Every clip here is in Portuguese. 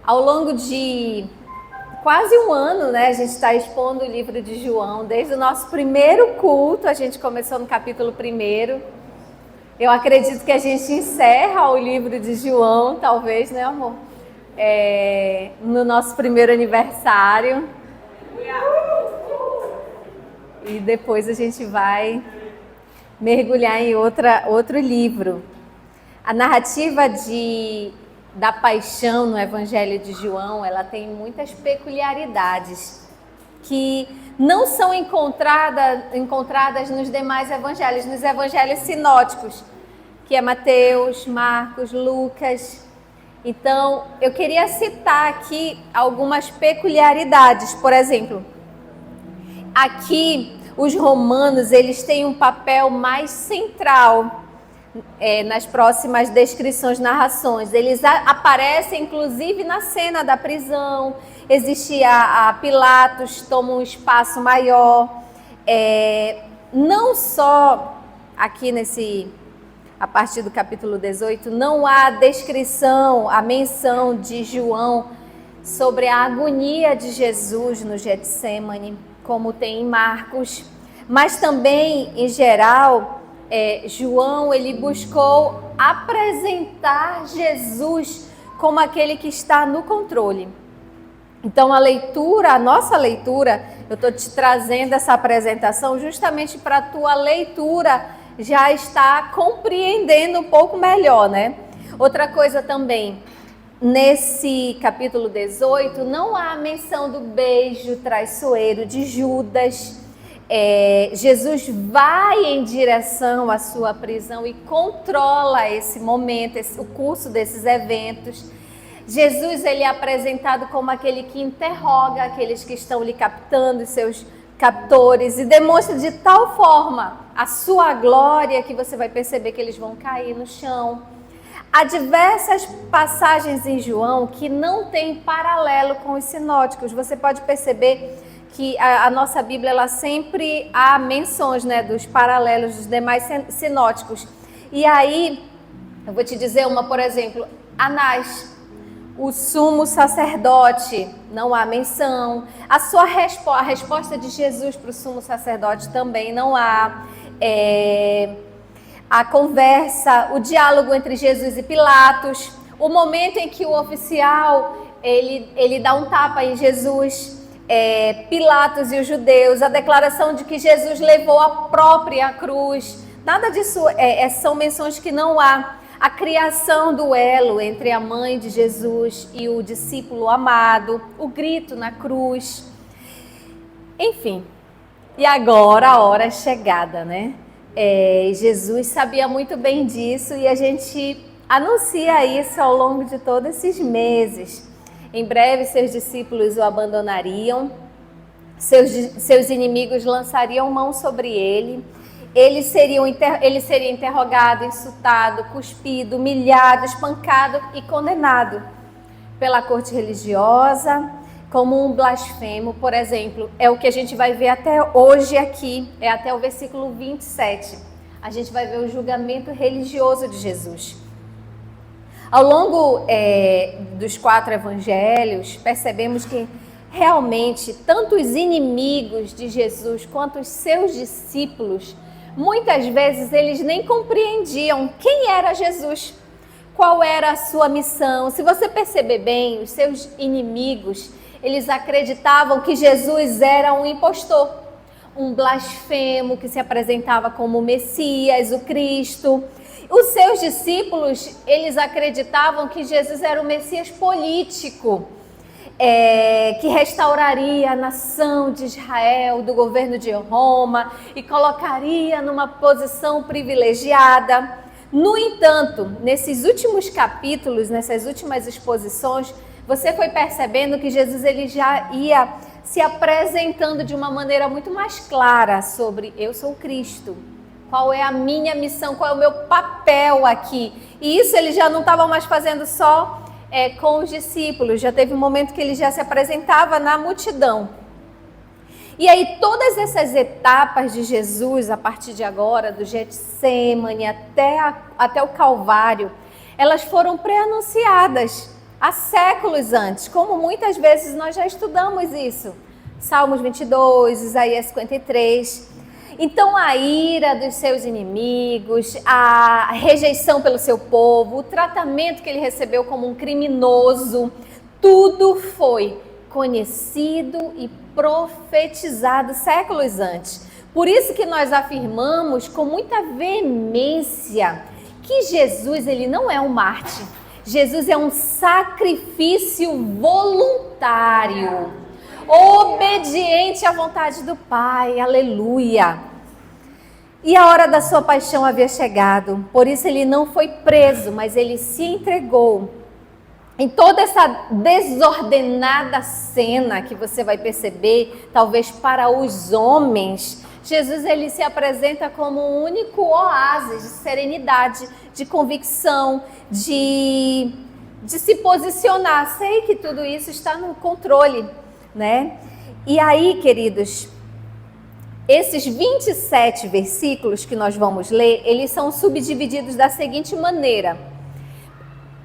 Ao longo de quase um ano, né, a gente está expondo o livro de João. Desde o nosso primeiro culto, a gente começou no capítulo 1. Eu acredito que a gente encerra o livro de João, talvez, né, amor? No nosso primeiro aniversário. E depois a gente vai mergulhar em outro livro. A narrativa da paixão no Evangelho de João, ela tem muitas peculiaridades que não são encontradas nos demais evangelhos, nos evangelhos sinóticos, que é Mateus, Marcos, Lucas. Então, eu queria citar aqui algumas peculiaridades. Por exemplo, aqui os romanos, eles têm um papel mais central nas próximas descrições, narrações. Eles aparecem, inclusive, na cena da prisão. Existia a Pilatos, toma um espaço maior. Não só aqui a partir do capítulo 18, não há descrição, a menção de João sobre a agonia de Jesus no Getsêmani, como tem em Marcos, mas também, em geral, João ele buscou apresentar Jesus como aquele que está no controle. Então a nossa leitura, eu estou te trazendo essa apresentação justamente para a tua leitura já estar compreendendo um pouco melhor, né? Outra coisa também, nesse capítulo 18, não há menção do beijo traiçoeiro de Judas. Jesus vai em direção à sua prisão e controla esse momento, o curso desses eventos. Jesus ele é apresentado como aquele que interroga aqueles que estão lhe captando, os seus captores, e demonstra de tal forma a sua glória que você vai perceber que eles vão cair no chão. Há diversas passagens em João que não têm paralelo com os sinóticos. Você pode perceber que a nossa Bíblia, ela sempre há menções, né, dos paralelos dos demais sinóticos. E aí, eu vou te dizer uma, por exemplo, Anás, o sumo sacerdote, não há menção. A resposta de Jesus para o sumo sacerdote também não há. A conversa, o diálogo entre Jesus e Pilatos, o momento em que o oficial ele dá um tapa em Jesus, Pilatos e os judeus, a declaração de que Jesus levou a própria cruz, nada disso são menções que não há. A criação do elo entre a mãe de Jesus e o discípulo amado, o grito na cruz, enfim. E agora a hora é chegada, né? Jesus sabia muito bem disso e a gente anuncia isso ao longo de todos esses meses. Em breve seus discípulos o abandonariam, seus inimigos lançariam mão sobre ele, ele seria interrogado, insultado, cuspido, humilhado, espancado e condenado pela corte religiosa como um blasfemo, por exemplo. É o que a gente vai ver até hoje aqui, até o versículo 27. A gente vai ver o julgamento religioso de Jesus. Ao longo dos 4 evangelhos, percebemos que realmente tanto os inimigos de Jesus quanto os seus discípulos, muitas vezes eles nem compreendiam quem era Jesus, qual era a sua missão. Se você perceber bem, os seus inimigos, eles acreditavam que Jesus era um impostor, um blasfemo que se apresentava como o Messias, o Cristo. Os seus discípulos, eles acreditavam que Jesus era o Messias político, que restauraria a nação de Israel, do governo de Roma, e colocaria numa posição privilegiada. No entanto, nesses últimos capítulos, nessas últimas exposições, você foi percebendo que Jesus ele já ia se apresentando de uma maneira muito mais clara sobre eu sou Cristo. Qual é a minha missão, qual é o meu papel aqui. E isso ele já não estava mais fazendo só com os discípulos, já teve um momento que ele já se apresentava na multidão. E aí todas essas etapas de Jesus, a partir de agora, do Getsêmani até o Calvário, elas foram pré-anunciadas há séculos antes, como muitas vezes nós já estudamos isso. Salmos 22, Isaías 53. Então a ira dos seus inimigos, a rejeição pelo seu povo, o tratamento que ele recebeu como um criminoso, tudo foi conhecido e profetizado séculos antes. Por isso que nós afirmamos com muita veemência que Jesus, ele não é um mártir. Jesus é um sacrifício voluntário, obediente à vontade do Pai, aleluia. E a hora da sua paixão havia chegado, por isso ele não foi preso, mas ele se entregou. Em toda essa desordenada cena que você vai perceber, talvez para os homens, Jesus ele se apresenta como um único oásis de serenidade, de convicção, de se posicionar. Sei que tudo isso está no controle, né? E aí, queridos, esses 27 versículos que nós vamos ler, eles são subdivididos da seguinte maneira.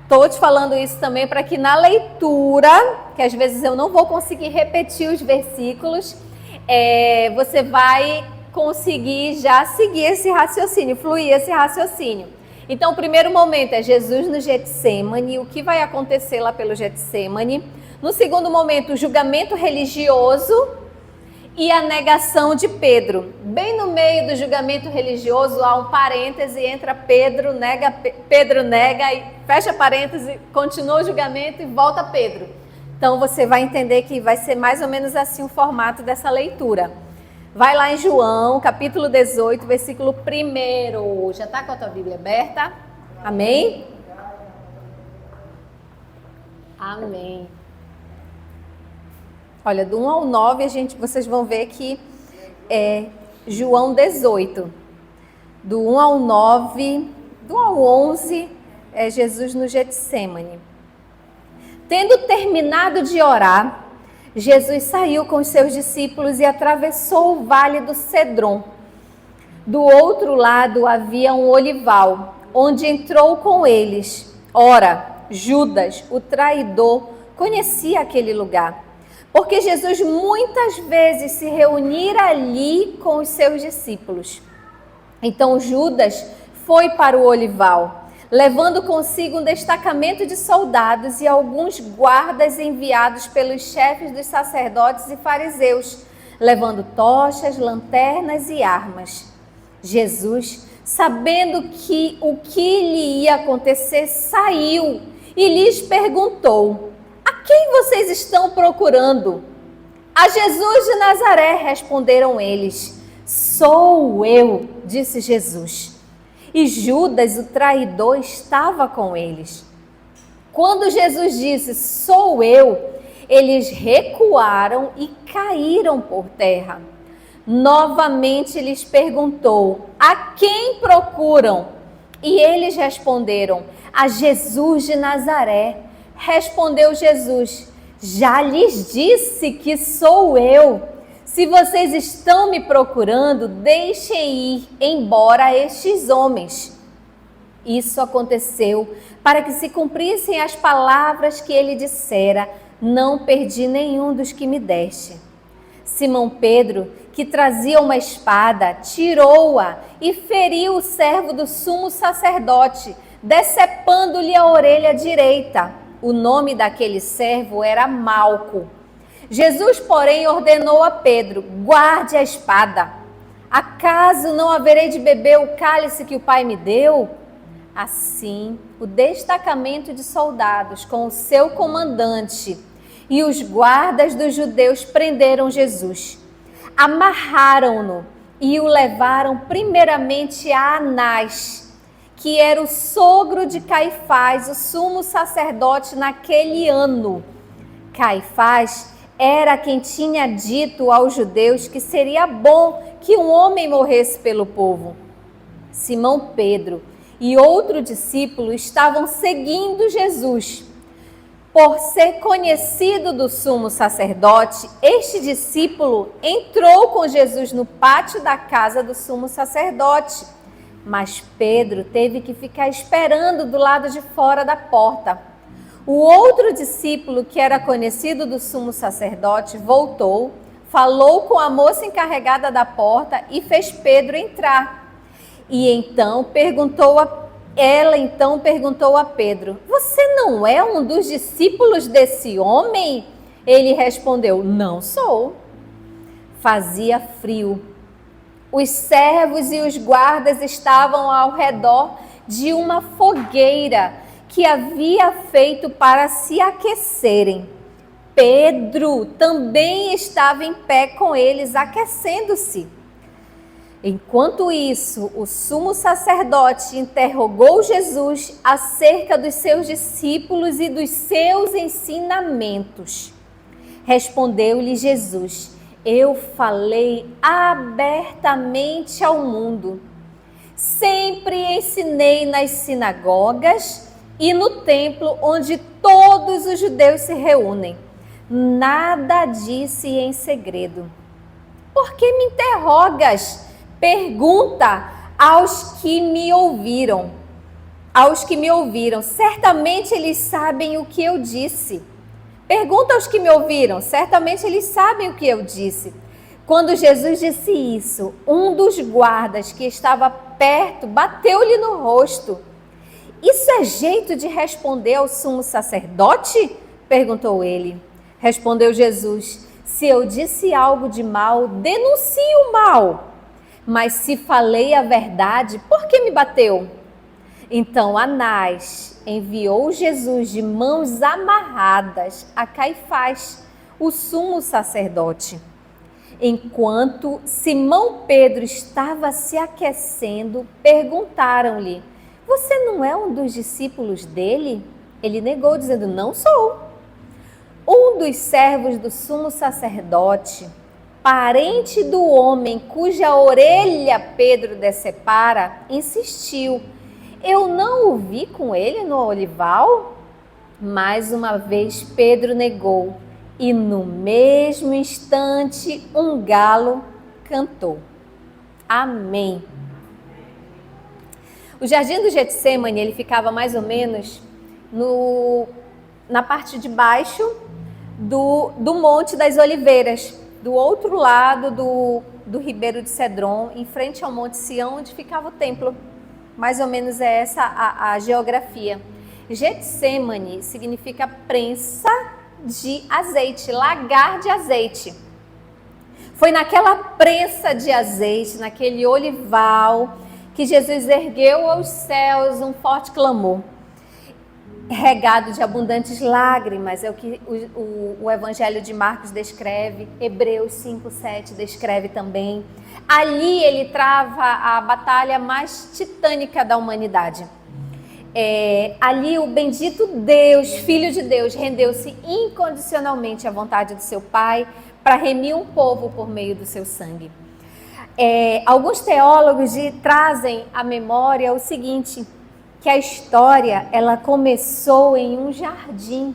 Estou te falando isso também para que na leitura, que às vezes eu não vou conseguir repetir os versículos, você vai conseguir já seguir esse raciocínio, fluir esse raciocínio. Então, o primeiro momento é Jesus no Getsêmani, o que vai acontecer lá pelo Getsêmani. No segundo momento, o julgamento religioso e a negação de Pedro. Bem no meio do julgamento religioso, há um parêntese, entra Pedro nega e fecha parêntese, continua o julgamento e volta Pedro. Então você vai entender que vai ser mais ou menos assim o formato dessa leitura. Vai lá em João, capítulo 18, versículo 1. Já está com a tua Bíblia aberta? Amém? Amém. Olha, do 1 ao 9, vocês vão ver que é João 18. Do 1 ao 9, do 1 ao 11, é Jesus no Getsêmani. Tendo terminado de orar, Jesus saiu com os seus discípulos e atravessou o vale do Cedron. Do outro lado havia um olival, onde entrou com eles. Ora, Judas, o traidor, conhecia aquele lugar, porque Jesus muitas vezes se reunira ali com os seus discípulos. Então Judas foi para o olival, levando consigo um destacamento de soldados e alguns guardas enviados pelos chefes dos sacerdotes e fariseus, levando tochas, lanternas e armas. Jesus, sabendo que o que lhe ia acontecer, saiu e lhes perguntou: a quem vocês estão procurando? A Jesus de Nazaré, responderam eles. Sou eu, disse Jesus. E Judas, o traidor, estava com eles. Quando Jesus disse, sou eu, eles recuaram e caíram por terra. Novamente lhes perguntou, a quem procuram? E eles responderam, a Jesus de Nazaré. Respondeu Jesus, já lhes disse que sou eu. Se vocês estão me procurando, deixem ir embora estes homens. Isso aconteceu para que se cumprissem as palavras que ele dissera, não perdi nenhum dos que me deste. Simão Pedro, que trazia uma espada, tirou-a e feriu o servo do sumo sacerdote, decepando-lhe a orelha direita. O nome daquele servo era Malco. Jesus, porém, ordenou a Pedro, guarde a espada. Acaso não haverei de beber o cálice que o Pai me deu? Assim, o destacamento de soldados com o seu comandante e os guardas dos judeus prenderam Jesus. Amarraram-no e o levaram primeiramente a Anás, que era o sogro de Caifás, o sumo sacerdote naquele ano. Caifás era quem tinha dito aos judeus que seria bom que um homem morresse pelo povo. Simão Pedro e outro discípulo estavam seguindo Jesus. Por ser conhecido do sumo sacerdote, este discípulo entrou com Jesus no pátio da casa do sumo sacerdote. Mas Pedro teve que ficar esperando do lado de fora da porta. O outro discípulo, que era conhecido do sumo sacerdote, voltou, falou com a moça encarregada da porta e fez Pedro entrar. E ela então perguntou a Pedro: você não é um dos discípulos desse homem? Ele respondeu: não sou. Fazia frio. Os servos e os guardas estavam ao redor de uma fogueira que havia feito para se aquecerem. Pedro também estava em pé com eles, aquecendo-se. Enquanto isso, o sumo sacerdote interrogou Jesus acerca dos seus discípulos e dos seus ensinamentos. Respondeu-lhe Jesus: eu falei abertamente ao mundo. Sempre ensinei nas sinagogas e no templo onde todos os judeus se reúnem. Nada disse em segredo. Por que me interrogas? Pergunta aos que me ouviram. Aos que me ouviram, certamente eles sabem o que eu disse. Pergunta aos que me ouviram, certamente eles sabem o que eu disse. Quando Jesus disse isso, um dos guardas que estava perto bateu-lhe no rosto. Isso é jeito de responder ao sumo sacerdote? Perguntou ele. Respondeu Jesus: se eu disse algo de mal, denuncie o mal. Mas se falei a verdade, por que me bateu? Então Anás enviou Jesus de mãos amarradas a Caifás, o sumo sacerdote. Enquanto Simão Pedro estava se aquecendo, perguntaram-lhe: você não é um dos discípulos dele? Ele negou, dizendo: não sou. Um dos servos do sumo sacerdote, parente do homem cuja orelha Pedro decepara, insistiu: eu não o vi com ele no olival? Mais uma vez Pedro negou, e no mesmo instante um galo cantou. Amém. O jardim do Getsemane, ele ficava mais ou menos na parte de baixo do Monte das Oliveiras, do outro lado do Ribeiro de Cedron, em frente ao Monte Sião, onde ficava o templo. Mais ou menos é essa a geografia. Getsemane significa prensa de azeite, lagar de azeite. Foi naquela prensa de azeite, naquele olival, que Jesus ergueu aos céus um forte clamor, regado de abundantes lágrimas. É o que o Evangelho de Marcos descreve, Hebreus 5:7 descreve também. Ali ele trava a batalha mais titânica da humanidade. Ali o bendito Deus, Filho de Deus, rendeu-se incondicionalmente à vontade do seu Pai para remir um povo por meio do seu sangue. Alguns teólogos trazem à memória o seguinte, que a história ela começou em um jardim,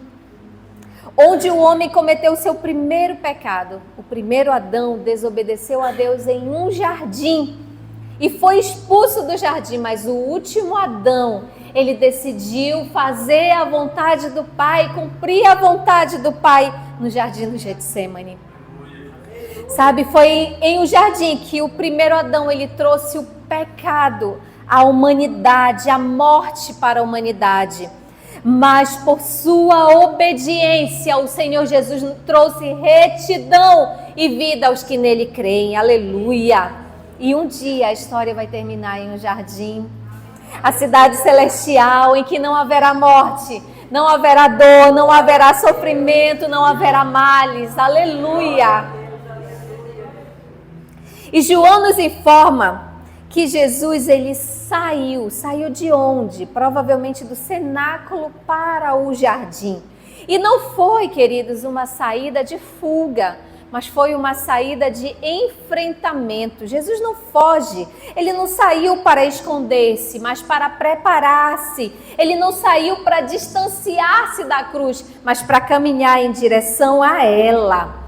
onde o homem cometeu o seu primeiro pecado. O primeiro Adão desobedeceu a Deus em um jardim e foi expulso do jardim, mas o último Adão, ele decidiu fazer a vontade do Pai, cumprir a vontade do Pai no jardim do Getsemane. Sabe, foi em um jardim que o primeiro Adão, ele trouxe o pecado à humanidade, a morte para a humanidade. Mas por sua obediência, o Senhor Jesus trouxe retidão e vida aos que nele creem. Aleluia! E um dia a história vai terminar em um jardim, a cidade celestial, em que não haverá morte, não haverá dor, não haverá sofrimento, não haverá males. Aleluia! E João nos informa que Jesus, ele saiu de onde? Provavelmente do cenáculo para o jardim. E não foi, queridos, uma saída de fuga, mas foi uma saída de enfrentamento. Jesus não foge, ele não saiu para esconder-se, mas para preparar-se. Ele não saiu para distanciar-se da cruz, mas para caminhar em direção a ela.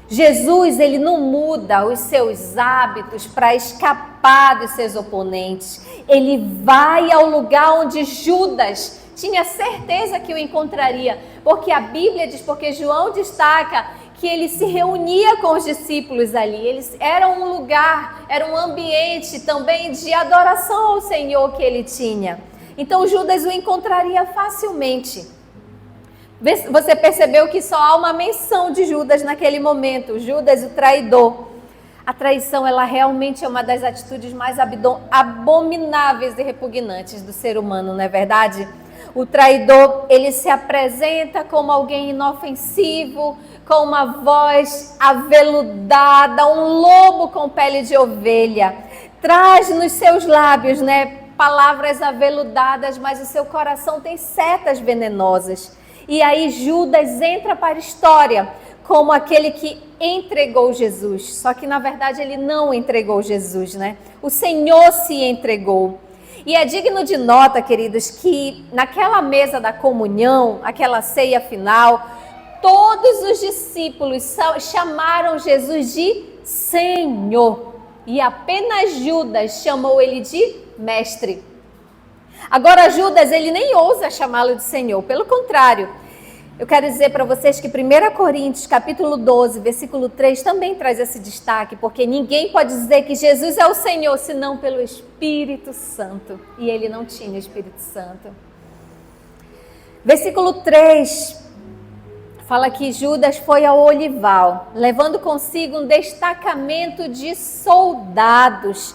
Jesus, ele não muda os seus hábitos para escapar dos seus oponentes. Ele vai ao lugar onde Judas tinha certeza que o encontraria, porque a Bíblia diz, porque João destaca que ele se reunia com os discípulos ali. Eles eram um lugar, era um ambiente também de adoração ao Senhor que ele tinha. Então Judas o encontraria facilmente. Você percebeu que só há uma menção de Judas naquele momento, Judas o traidor. A traição, ela realmente é uma das atitudes mais abomináveis e repugnantes do ser humano, não é verdade? O traidor, ele se apresenta como alguém inofensivo, com uma voz aveludada, um lobo com pele de ovelha. Traz nos seus lábios, palavras aveludadas, mas o seu coração tem setas venenosas. E aí Judas entra para a história como aquele que entregou Jesus. Só que na verdade ele não entregou Jesus, O Senhor se entregou. E é digno de nota, queridos, que naquela mesa da comunhão, aquela ceia final, todos os discípulos chamaram Jesus de Senhor. E apenas Judas chamou ele de mestre. Agora Judas, ele nem ousa chamá-lo de Senhor, pelo contrário. Eu quero dizer para vocês que 1 Coríntios, capítulo 12, versículo 3, também traz esse destaque, porque ninguém pode dizer que Jesus é o Senhor, senão pelo Espírito Santo. E ele não tinha Espírito Santo. Versículo 3, fala que Judas foi ao olival, levando consigo um destacamento de soldados.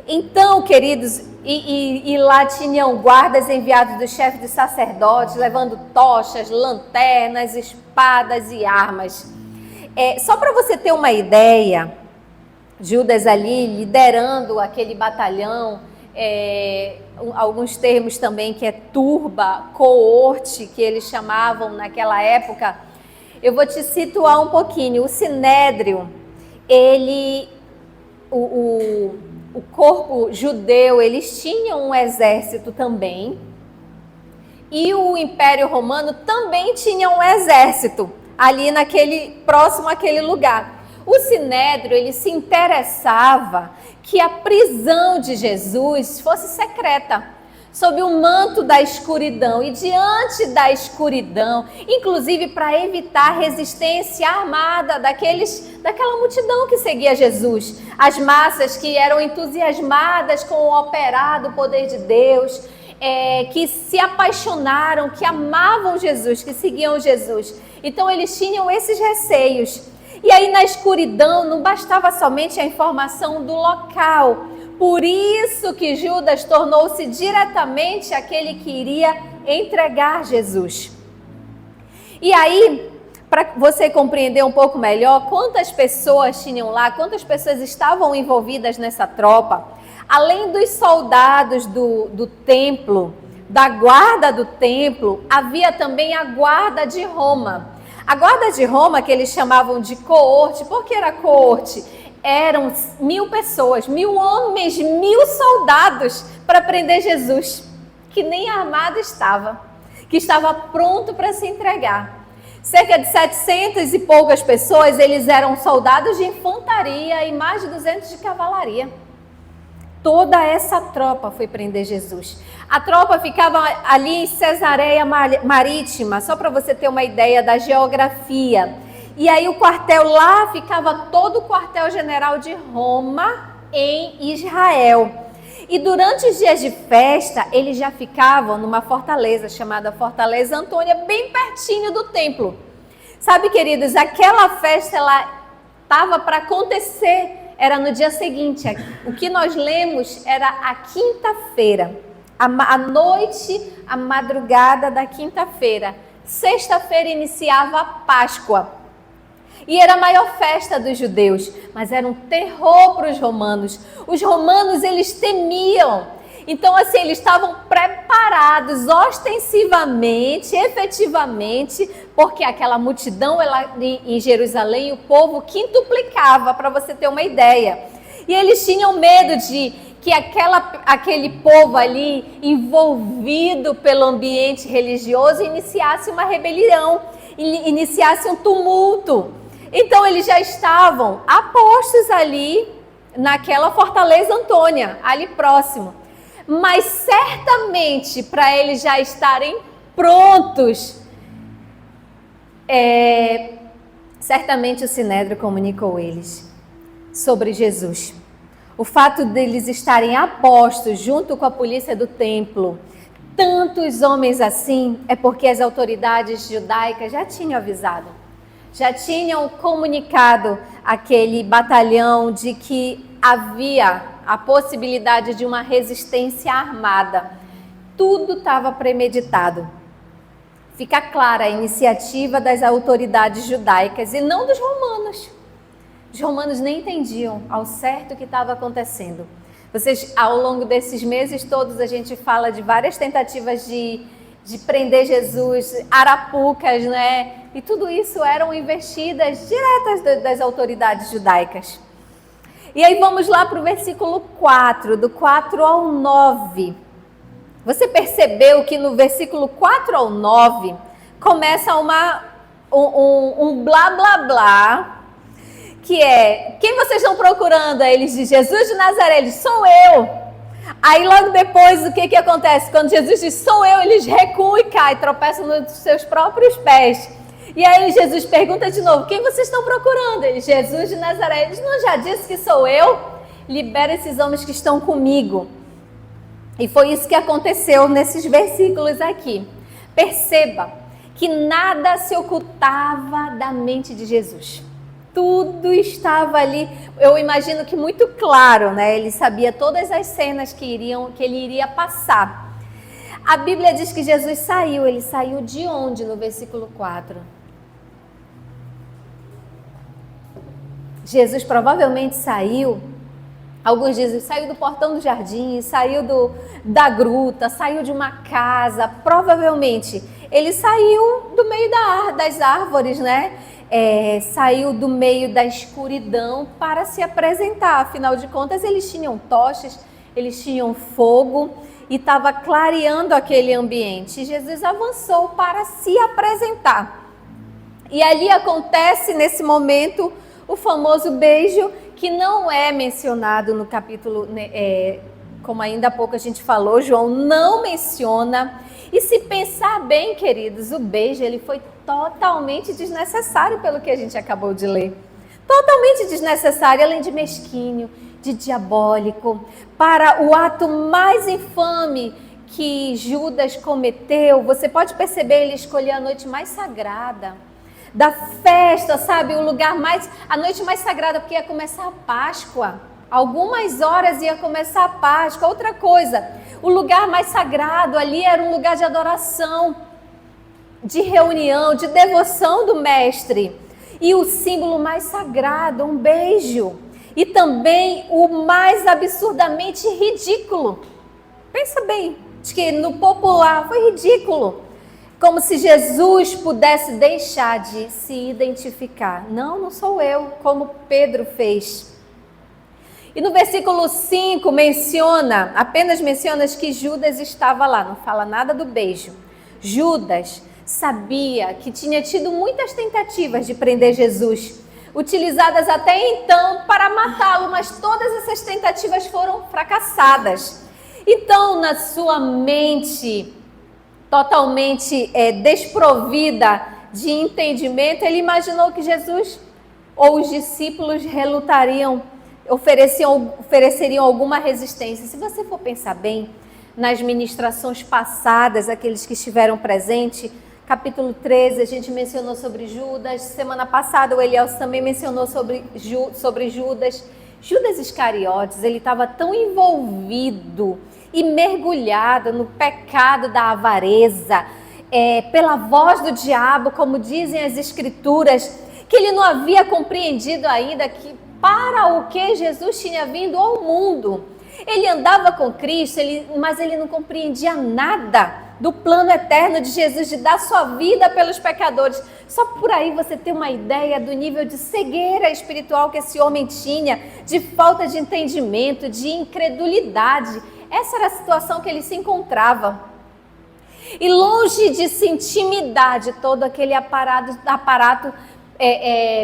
Então, queridos, e lá tinham guardas enviados do chefe dos sacerdotes, levando tochas, lanternas, espadas e armas. Só para você ter uma ideia, Judas ali liderando aquele batalhão, alguns termos também que é turba, coorte, que eles chamavam naquela época. Eu vou te situar um pouquinho. O Sinédrio, o corpo judeu, eles tinham um exército também, e o Império Romano também tinha um exército ali próximo àquele lugar. O Sinédrio, ele se interessava que a prisão de Jesus fosse secreta, sob o manto da escuridão, e diante da escuridão, inclusive para evitar resistência armada daquela multidão que seguia Jesus, as massas que eram entusiasmadas com o operado poder de Deus, que se apaixonaram, que amavam Jesus, que seguiam Jesus. Então eles tinham esses receios. E aí na escuridão não bastava somente a informação do local. Por isso que Judas tornou-se diretamente aquele que iria entregar Jesus. E aí, para você compreender um pouco melhor quantas pessoas tinham lá, quantas pessoas estavam envolvidas nessa tropa, além dos soldados do templo, da guarda do templo, havia também a guarda de Roma. A guarda de Roma, que eles chamavam de coorte. Por que era coorte? Eram 1000 pessoas, 1000 homens, 1000 soldados para prender Jesus, que nem armado estava, que estava pronto para se entregar. Cerca de 700 e poucas pessoas, eles eram soldados de infantaria e mais de 200 de cavalaria. Toda essa tropa foi prender Jesus. A tropa ficava ali em Cesareia Marítima, só para você ter uma ideia da geografia. E aí o quartel lá ficava todo o quartel-general de Roma em Israel. E durante os dias de festa, eles já ficavam numa fortaleza chamada Fortaleza Antônia, bem pertinho do templo. Sabe, queridos, aquela festa ela estava para acontecer, era no dia seguinte. O que nós lemos era a quinta-feira, a noite, a madrugada da quinta-feira. Sexta-feira iniciava a Páscoa. E era a maior festa dos judeus, mas era um terror para os romanos. Os romanos, eles temiam. Então, assim, eles estavam preparados ostensivamente, efetivamente, porque aquela multidão em Jerusalém, o povo quintuplicava, para você ter uma ideia. E eles tinham medo de que aquele povo ali, envolvido pelo ambiente religioso, iniciasse uma rebelião, iniciasse um tumulto. Então eles já estavam apostos ali naquela Fortaleza Antônia, ali próximo. Mas certamente para eles já estarem prontos. Certamente o Sinédrio comunicou eles sobre Jesus. O fato deles estarem apostos junto com a polícia do templo, tantos homens assim, é porque as autoridades judaicas já tinham avisado, já tinham comunicado aquele batalhão de que havia a possibilidade de uma resistência armada. Tudo estava premeditado. Fica clara a iniciativa das autoridades judaicas e não dos romanos. Os romanos nem entendiam ao certo o que estava acontecendo. Vocês, ao longo desses meses todos, a gente fala de várias tentativas de prender Jesus, arapucas, né? E tudo isso eram investidas diretas das autoridades judaicas. E aí vamos lá para o versículo 4, do 4 ao 9. Você percebeu que no versículo 4 ao 9 começa um blá blá blá, que é: quem vocês estão procurando? Aí eles dizem: Jesus de Nazaré. Eles: sou eu. Aí logo depois o que acontece? Quando Jesus diz sou eu, eles recuam e caem, tropeçam nos seus próprios pés. E aí Jesus pergunta de novo: quem vocês estão procurando? Eles: Jesus de Nazaré. Eles: não já disse que sou eu? Libera esses homens que estão comigo. E foi isso que aconteceu nesses versículos aqui. Perceba que nada se ocultava da mente de Jesus. Tudo estava ali, eu imagino que muito claro, né? Ele sabia todas as cenas que ele iria passar. A Bíblia diz que Jesus saiu. Ele saiu de onde no versículo 4? Jesus provavelmente saiu, alguns dizem, saiu do portão do jardim, saiu da gruta, saiu de uma casa. Provavelmente ele saiu do meio das árvores, né? Saiu do meio da escuridão para se apresentar. Afinal de contas, eles tinham tochas, eles tinham fogo e estava clareando aquele ambiente. E Jesus avançou para se apresentar. E ali acontece, nesse momento, o famoso beijo, que não é mencionado no capítulo, como ainda há pouco a gente falou, João não menciona. E se pensar bem, queridos, o beijo ele foi totalmente desnecessário pelo que a gente acabou de ler. Totalmente desnecessário, além de mesquinho, de diabólico. Para o ato mais infame que Judas cometeu, você pode perceber, ele escolheu a noite mais sagrada da festa, sabe? A noite mais sagrada, porque ia começar a Páscoa. Algumas horas ia começar a Páscoa. Outra coisa, o lugar mais sagrado ali era um lugar de adoração, de reunião, de devoção do mestre. E o símbolo mais sagrado, um beijo. E também o mais absurdamente ridículo. Pensa bem, de que no popular foi ridículo. Como se Jesus pudesse deixar de se identificar. Não sou eu, como Pedro fez. E no versículo 5 apenas menciona que Judas estava lá, não fala nada do beijo. Judas sabia que tinha tido muitas tentativas de prender Jesus, utilizadas até então para matá-lo, mas todas essas tentativas foram fracassadas. Então, na sua mente totalmente desprovida de entendimento, ele imaginou que Jesus ou os discípulos ofereceriam alguma resistência. Se você for pensar bem, nas ministrações passadas, aqueles que estiveram presentes, capítulo 13, a gente mencionou sobre Judas. Semana passada o Elielson também mencionou sobre Judas. Judas Iscariotes, ele estava tão envolvido e mergulhado no pecado da avareza, pela voz do diabo, como dizem as escrituras, que ele não havia compreendido ainda que para o que Jesus tinha vindo ao mundo. Ele andava com Cristo, mas ele não compreendia nada do plano eterno de Jesus de dar sua vida pelos pecadores. Só por aí você tem uma ideia do nível de cegueira espiritual que esse homem tinha, de falta de entendimento, de incredulidade. Essa era a situação que ele se encontrava. E longe de se intimidar de todo aquele aparato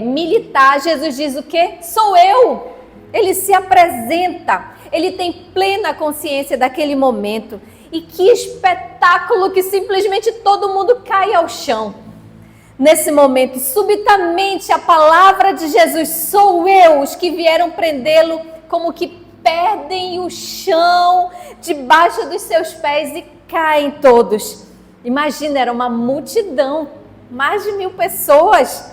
militar, Jesus diz o quê? Sou eu. Ele se apresenta, ele tem plena consciência daquele momento. E que espetáculo espetáculo que simplesmente todo mundo cai ao chão. Nesse momento, subitamente, a palavra de Jesus, sou eu, os que vieram prendê-lo, como que perdem o chão debaixo dos seus pés e caem todos. Imagina, era uma multidão, mais de 1.000 pessoas.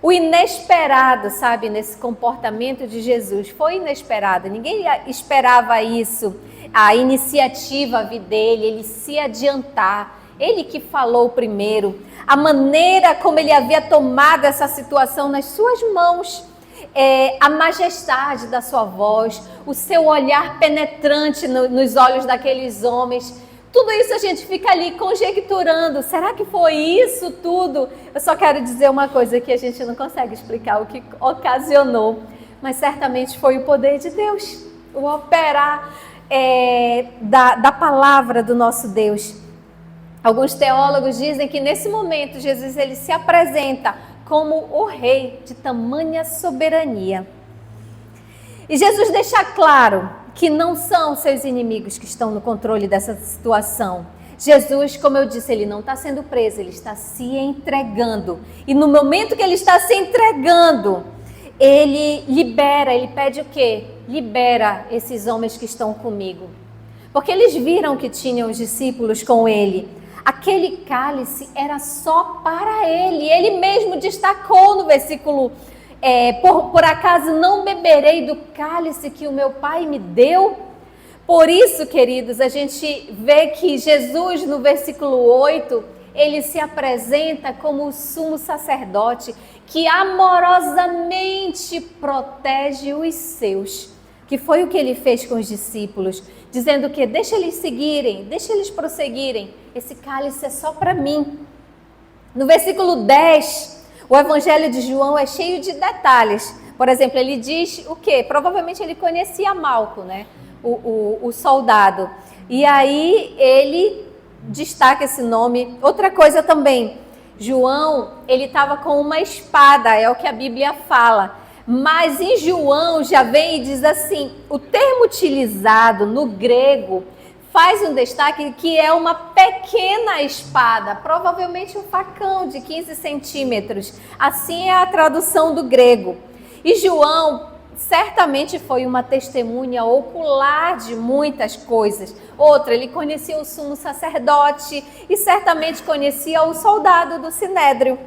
O inesperado, sabe, nesse comportamento de Jesus, foi inesperado, ninguém esperava isso, a iniciativa dele, ele se adiantar, ele que falou primeiro, a maneira como ele havia tomado essa situação nas suas mãos, a majestade da sua voz, o seu olhar penetrante nos olhos daqueles homens. Tudo isso a gente fica ali conjecturando. Será que foi isso tudo? Eu só quero dizer uma coisa que a gente não consegue explicar o que ocasionou. Mas certamente foi o poder de Deus. O operar da palavra do nosso Deus. Alguns teólogos dizem que nesse momento Jesus ele se apresenta como o rei de tamanha soberania. E Jesus deixa claro que não são seus inimigos que estão no controle dessa situação. Jesus, como eu disse, ele não está sendo preso, ele está se entregando. E no momento que ele está se entregando, ele libera, ele pede o quê? Libera esses homens que estão comigo. Porque eles viram que tinham os discípulos com ele. Aquele cálice era só para ele. Ele mesmo destacou no versículo por acaso não beberei do cálice que o meu pai me deu? Por isso, queridos, a gente vê que Jesus, no versículo 8, ele se apresenta como o sumo sacerdote que amorosamente protege os seus. Que foi o que ele fez com os discípulos, dizendo que deixa eles seguirem, deixa eles prosseguirem, esse cálice é só para mim. No versículo 10, o Evangelho de João é cheio de detalhes. Por exemplo, ele diz o quê? Provavelmente ele conhecia Malco, né? O soldado. E aí ele destaca esse nome. Outra coisa também, João, ele estava com uma espada, é o que a Bíblia fala. Mas em João já vem e diz assim, o termo utilizado no grego faz um destaque que é uma pequena espada, provavelmente um facão de 15 centímetros. Assim é a tradução do grego. E João certamente foi uma testemunha ocular de muitas coisas. Outra, ele conhecia o sumo sacerdote e certamente conhecia o soldado do Sinédrio.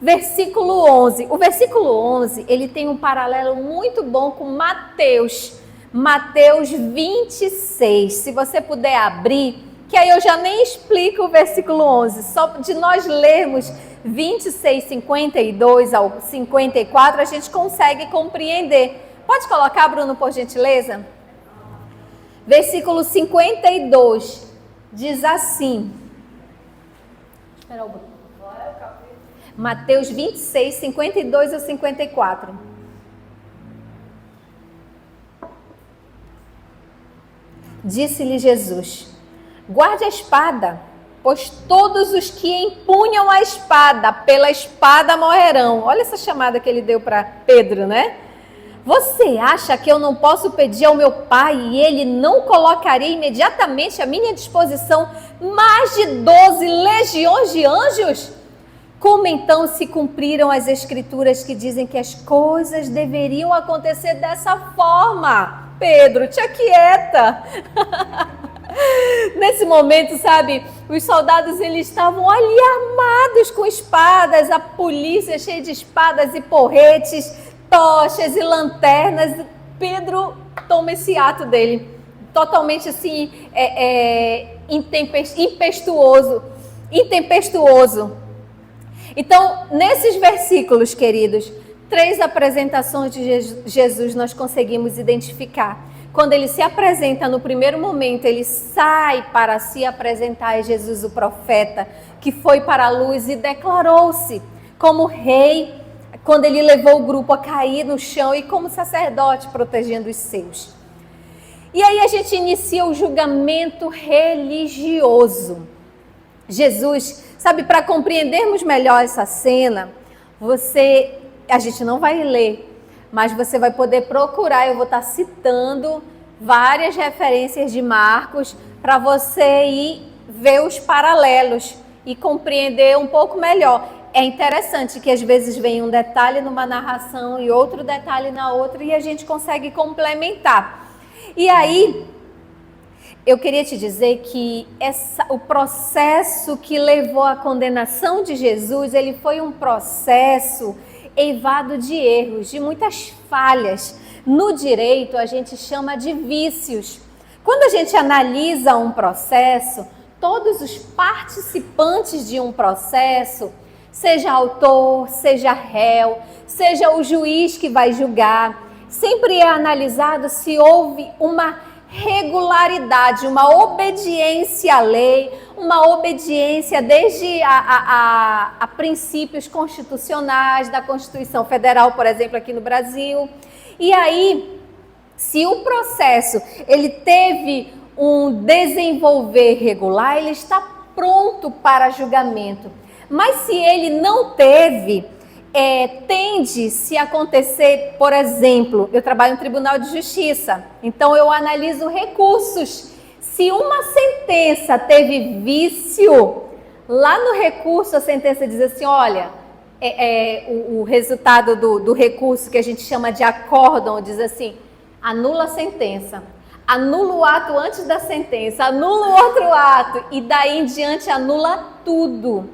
Versículo 11. O versículo 11, ele tem um paralelo muito bom com Mateus. Mateus 26, se você puder abrir, que aí eu já nem explico o versículo 11, só de nós lermos 26, 52 ao 54, a gente consegue compreender. Pode colocar, Bruno, por gentileza? Versículo 52, diz assim. Espera o Bruno. Mateus 26, 52 ao 54. Disse-lhe Jesus, guarde a espada, pois todos os que empunham a espada, pela espada morrerão. Olha essa chamada que ele deu para Pedro, né? Você acha que eu não posso pedir ao meu Pai e ele não colocaria imediatamente à minha disposição mais de 12 legiões de anjos? Como então se cumpriram as escrituras que dizem que as coisas deveriam acontecer dessa forma? Pedro, te aquieta. Nesse momento, sabe, os soldados eles estavam ali armados com espadas, a polícia cheia de espadas e porretes, tochas e lanternas. Pedro toma esse ato dele, totalmente assim, intempestuoso. Então, nesses versículos, queridos, 3 apresentações de Jesus nós conseguimos identificar. Quando ele se apresenta no primeiro momento, ele sai para se apresentar a Jesus o profeta, que foi para a luz e declarou-se como rei, quando ele levou o grupo a cair no chão, e como sacerdote protegendo os seus. E aí a gente inicia o julgamento religioso. Jesus, sabe, para compreendermos melhor essa cena, a gente não vai ler, mas você vai poder procurar, eu vou estar citando várias referências de Marcos para você ir ver os paralelos e compreender um pouco melhor. É interessante que às vezes vem um detalhe numa narração e outro detalhe na outra e a gente consegue complementar. E aí, eu queria te dizer que o processo que levou à condenação de Jesus, ele foi um processo eivado de erros, de muitas falhas. No direito, a gente chama de vícios. Quando a gente analisa um processo, todos os participantes de um processo, seja autor, seja réu, seja o juiz que vai julgar, sempre é analisado se houve uma regularidade, uma obediência à lei, uma obediência desde a princípios constitucionais da Constituição Federal, por exemplo, aqui no Brasil. E aí, se o processo ele teve um desenvolver regular, ele está pronto para julgamento. Mas se ele não teve, tende se acontecer, por exemplo, eu trabalho no Tribunal de Justiça, então eu analiso recursos. Se uma sentença teve vício, lá no recurso a sentença diz assim, olha, o resultado do recurso que a gente chama de acórdão diz assim, anula a sentença, anula o ato antes da sentença, anula o outro ato e daí em diante anula tudo.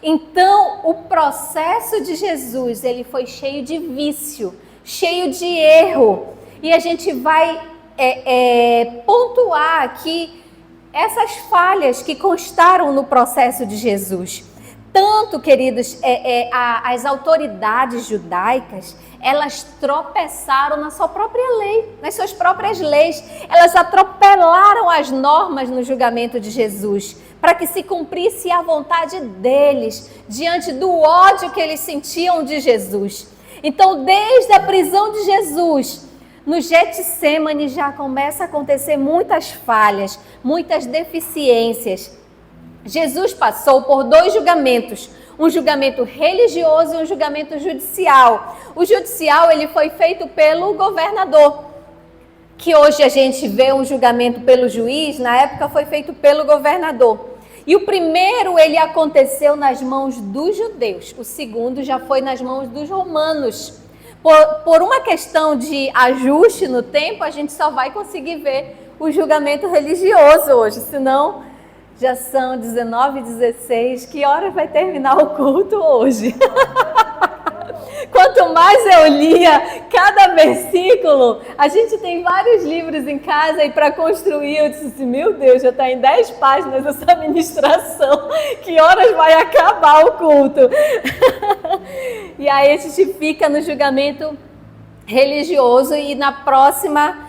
Então, o processo de Jesus, ele foi cheio de vício, cheio de erro. E a gente vai pontuar aqui essas falhas que constaram no processo de Jesus. Tanto, queridos, as autoridades judaicas, elas tropeçaram na sua própria lei, nas suas próprias leis. Elas atropelaram as normas no julgamento de Jesus, para que se cumprisse a vontade deles, diante do ódio que eles sentiam de Jesus. Então, desde a prisão de Jesus, no Getsêmani já começa a acontecer muitas falhas, muitas deficiências. Jesus passou por 2 julgamentos, um julgamento religioso e um julgamento judicial. O judicial ele foi feito pelo governador, que hoje a gente vê um julgamento pelo juiz, na época foi feito pelo governador. E o primeiro ele aconteceu nas mãos dos judeus, o segundo já foi nas mãos dos romanos. Por uma questão de ajuste no tempo, a gente só vai conseguir ver o julgamento religioso hoje, senão já são 19h16, que hora vai terminar o culto hoje? Quanto mais eu lia cada versículo, a gente tem vários livros em casa e para construir, eu disse assim, meu Deus, já está em 10 páginas essa ministração, que horas vai acabar o culto? E aí a gente fica no julgamento religioso e na próxima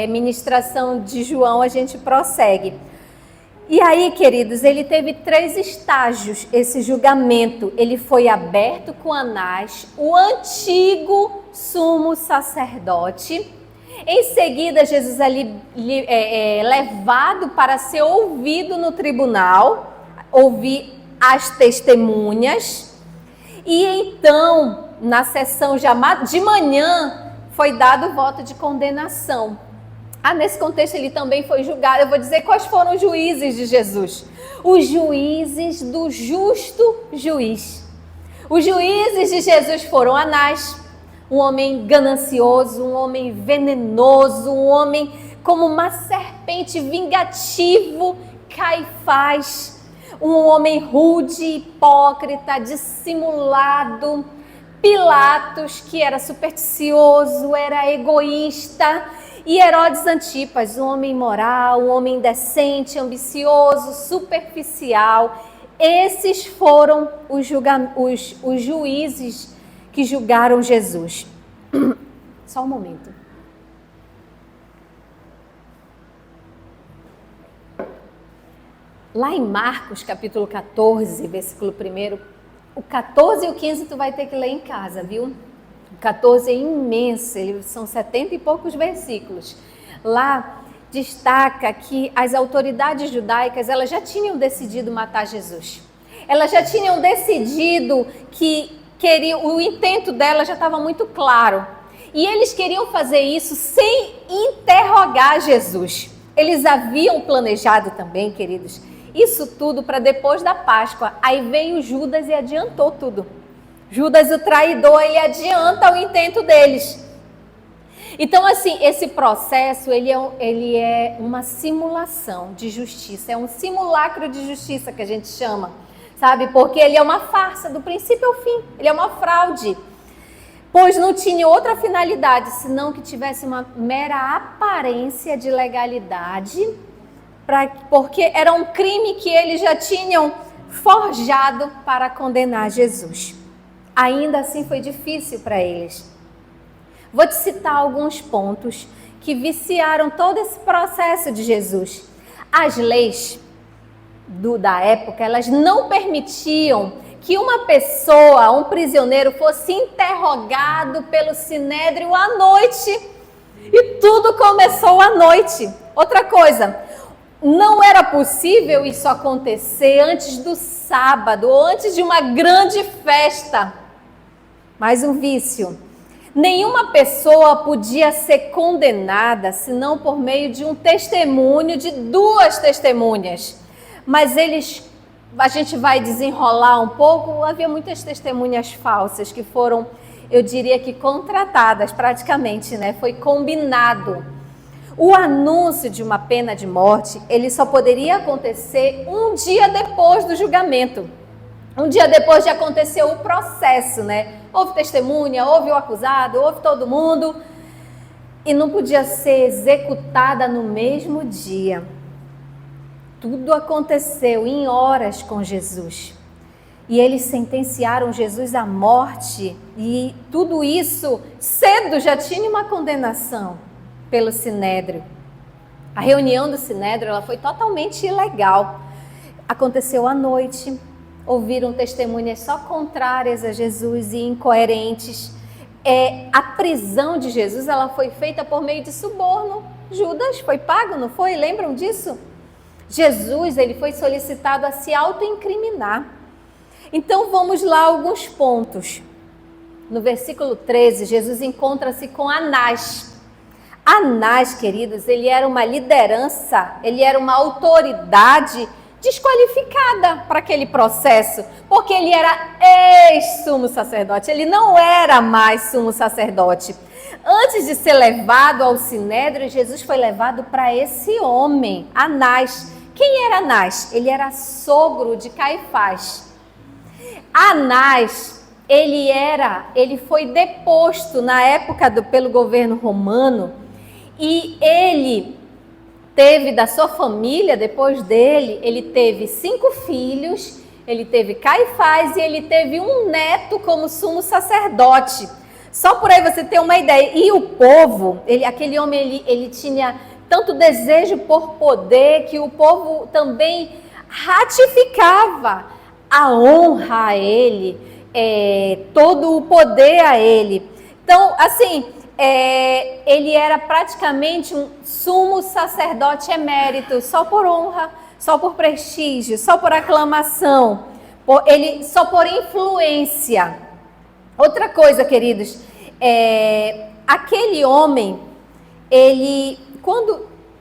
ministração de João a gente prossegue. E aí, queridos, ele teve 3 estágios, esse julgamento. Ele foi aberto com Anás, o antigo sumo sacerdote. Em seguida, Jesus ali levado para ser ouvido no tribunal, ouvir as testemunhas. E então, na sessão já de manhã, foi dado o voto de condenação. Nesse contexto ele também foi julgado. Eu vou dizer quais foram os juízes de Jesus. Os juízes do justo juiz. Os juízes de Jesus foram Anás, um homem ganancioso, um homem venenoso, um homem como uma serpente, vingativo. Caifás, um homem rude, hipócrita, dissimulado. Pilatos, que era supersticioso, era egoísta. E Herodes Antipas, um homem imoral, um homem indecente, ambicioso, superficial. Esses foram os juízes que julgaram Jesus. Só um momento. Lá em Marcos, capítulo 14, versículo 1, o 14 e o 15 tu vai ter que ler em casa, viu? O 14 é imenso, são 70 e poucos versículos. Lá destaca que as autoridades judaicas, elas já tinham decidido matar Jesus. Elas já tinham decidido que o intento delas já estava muito claro. E eles queriam fazer isso sem interrogar Jesus. Eles haviam planejado também, queridos, isso tudo para depois da Páscoa. Aí veio Judas e adiantou tudo. Judas, o traidor, ele adianta o intento deles. Então, assim, esse processo, ele é uma simulação de justiça, é um simulacro de justiça que a gente chama, sabe? Porque ele é uma farsa do princípio ao fim, ele é uma fraude. Pois não tinha outra finalidade, senão que tivesse uma mera aparência de legalidade, porque era um crime que eles já tinham forjado para condenar Jesus. Ainda assim foi difícil para eles. Vou te citar alguns pontos que viciaram todo esse processo de Jesus. As leis da época, elas não permitiam que uma pessoa, um prisioneiro, fosse interrogado pelo Sinédrio à noite. E tudo começou à noite. Outra coisa, não era possível isso acontecer antes do sábado ou antes de uma grande festa. Mais um vício. Nenhuma pessoa podia ser condenada senão por meio de um testemunho, de duas testemunhas. Mas a gente vai desenrolar um pouco, havia muitas testemunhas falsas que foram, eu diria que contratadas praticamente, né? Foi combinado. O anúncio de uma pena de morte, ele só poderia acontecer um dia depois do julgamento. Um dia depois de acontecer o processo, né? Houve testemunha, houve o acusado, houve todo mundo. E não podia ser executada no mesmo dia. Tudo aconteceu em horas com Jesus. E eles sentenciaram Jesus à morte. E tudo isso cedo já tinha uma condenação pelo Sinédrio. A reunião do Sinédrio, ela foi totalmente ilegal. Aconteceu à noite. Ouviram testemunhas só contrárias a Jesus e incoerentes. A prisão de Jesus, ela foi feita por meio de suborno. Judas foi pago, não foi? Lembram disso? Jesus, ele foi solicitado a se autoincriminar. Então vamos lá alguns pontos. No versículo 13, Jesus encontra-se com Anás. Anás, queridos, ele era uma liderança, ele era uma autoridade desqualificada para aquele processo, porque ele era ex-sumo sacerdote, ele não era mais sumo sacerdote. Antes de ser levado ao Sinédrio, Jesus foi levado para esse homem, Anás. Quem era Anás? Ele era sogro de Caifás. Anás, ele foi deposto na época pelo governo romano, e ele teve da sua família, depois dele, ele teve 5 filhos, ele teve Caifás e ele teve um neto como sumo sacerdote. Só por aí você ter uma ideia. E o povo, aquele homem, ele tinha tanto desejo por poder que o povo também ratificava a honra a ele, todo o poder a ele. Então, assim, ele era praticamente um sumo sacerdote emérito, só por honra, só por prestígio, só por aclamação, só por influência. Outra coisa, queridos, aquele homem,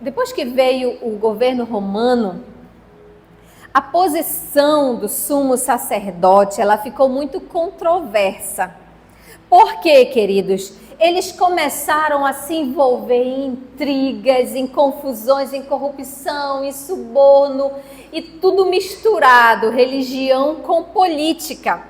depois que veio o governo romano, a posição do sumo sacerdote, ela ficou muito controversa. Por quê, queridos? Eles começaram a se envolver em intrigas, em confusões, em corrupção, em suborno, e tudo misturado, religião com política.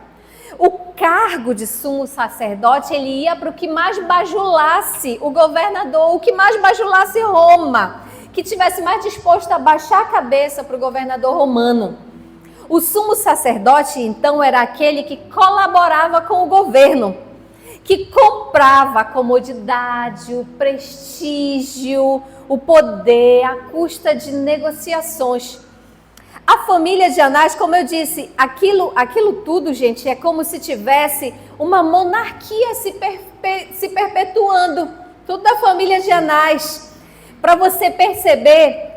O cargo de sumo sacerdote, ele ia para o que mais bajulasse o governador, o que mais bajulasse Roma, que tivesse mais disposto a baixar a cabeça para o governador romano. O sumo sacerdote, então, era aquele que colaborava com o governo, que comprava a comodidade, o prestígio, o poder, à custa de negociações. A família de Anás, como eu disse, aquilo tudo, gente, é como se tivesse uma monarquia se perpetuando. Tudo da família de Anás. Para você perceber,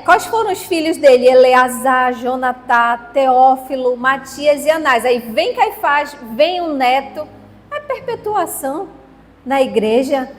quais foram os filhos dele? Eleazar, Jonatã, Teófilo, Matias e Anás. Aí vem Caifás, vem o neto. A perpetuação na igreja,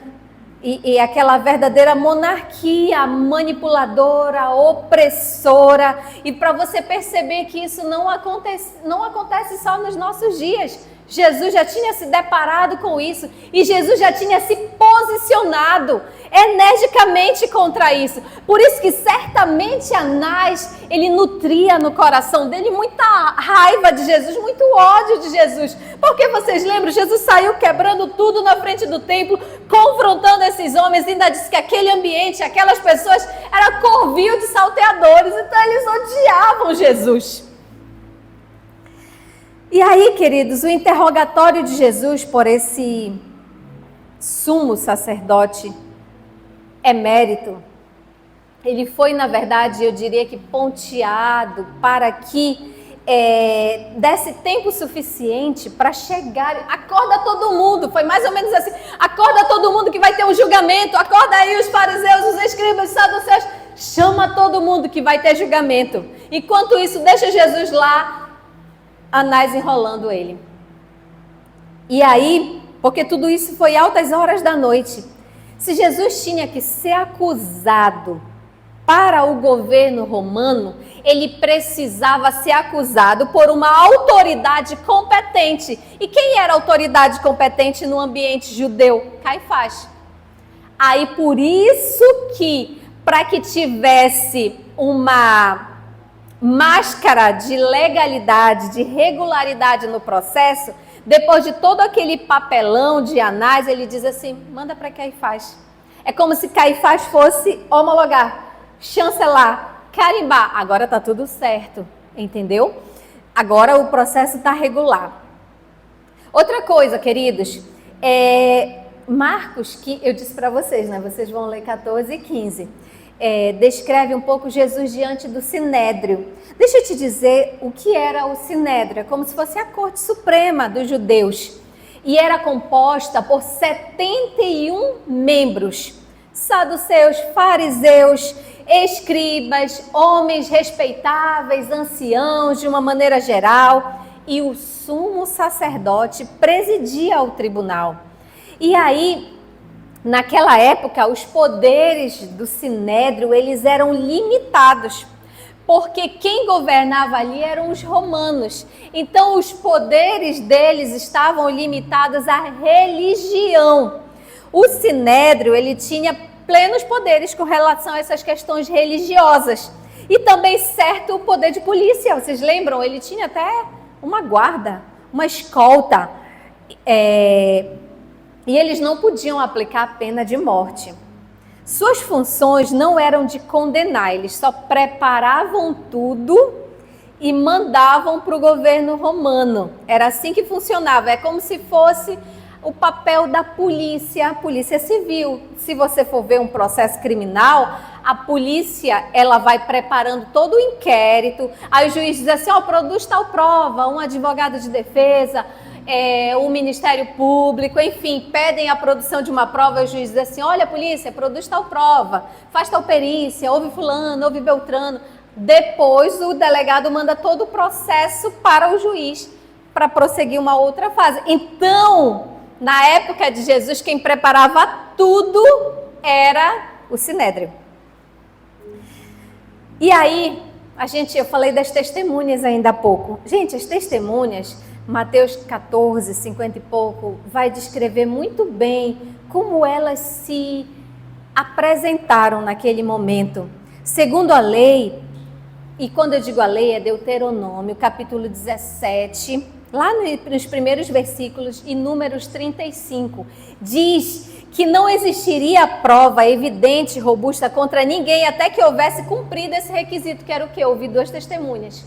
e aquela verdadeira monarquia manipuladora, opressora. E para você perceber que isso não acontece só nos nossos dias. Jesus já tinha se deparado com isso e Jesus já tinha se posicionado energicamente contra isso. Por isso que certamente Anás, ele nutria no coração dele muita raiva de Jesus, muito ódio de Jesus. Porque vocês lembram, Jesus saiu quebrando tudo na frente do templo, confrontando esses homens, e ainda disse que aquele ambiente, aquelas pessoas, era covil de salteadores, então eles odiavam Jesus. E aí, queridos, o interrogatório de Jesus por esse sumo sacerdote emérito, ele foi, na verdade, eu diria que ponteado para que desse tempo suficiente para chegar. Acorda todo mundo, foi mais ou menos assim, acorda todo mundo que vai ter um julgamento, acorda aí os fariseus, os escribas, os saduceus, chama todo mundo que vai ter julgamento. Enquanto isso, deixa Jesus lá, Anás enrolando ele. E aí, porque tudo isso foi altas horas da noite, se Jesus tinha que ser acusado para o governo romano, ele precisava ser acusado por uma autoridade competente. E quem era a autoridade competente no ambiente judeu? Caifás. Aí por isso que, para que tivesse uma máscara de legalidade, de regularidade no processo, depois de todo aquele papelão de Anás, ele diz assim, manda para Caifás. É como se Caifás fosse homologar, chancelar, carimbar. Agora está tudo certo, entendeu? Agora o processo está regular. Outra coisa, queridos, Marcos, que eu disse para vocês, né? Vocês vão ler 14 e 15. Descreve um pouco Jesus diante do Sinédrio. Deixa eu te dizer o que era o Sinédrio. É como se fosse a corte suprema dos judeus. E era composta por 71 membros. Saduceus, fariseus, escribas, homens respeitáveis, anciãos de uma maneira geral. E o sumo sacerdote presidia o tribunal. E aí, naquela época, os poderes do Sinédrio, eles eram limitados, porque quem governava ali eram os romanos. Então, os poderes deles estavam limitados à religião. O Sinédrio, ele tinha plenos poderes com relação a essas questões religiosas. E também certo poder de polícia. Vocês lembram? Ele tinha até uma guarda, uma escolta. E eles não podiam aplicar a pena de morte. Suas funções não eram de condenar, eles só preparavam tudo e mandavam para o governo romano. Era assim que funcionava, é como se fosse o papel da polícia, a polícia civil. Se você for ver um processo criminal, a polícia, ela vai preparando todo o inquérito, aí o juiz diz assim, produz tal prova, um advogado de defesa, o Ministério Público, enfim, pedem a produção de uma prova, e o juiz diz assim, olha, polícia, produz tal prova, faz tal perícia, houve fulano, houve beltrano. Depois o delegado manda todo o processo para o juiz, para prosseguir uma outra fase. Então, na época de Jesus, quem preparava tudo era o Sinédrio. E aí, eu falei das testemunhas ainda há pouco. Gente, as testemunhas, Mateus 14, 50 e pouco, vai descrever muito bem como elas se apresentaram naquele momento. Segundo a lei, e quando eu digo a lei, é Deuteronômio, capítulo 17, lá nos primeiros versículos, e Números 35, diz que não existiria prova evidente, robusta contra ninguém, até que houvesse cumprido esse requisito, que era o quê? Ouvir duas testemunhas.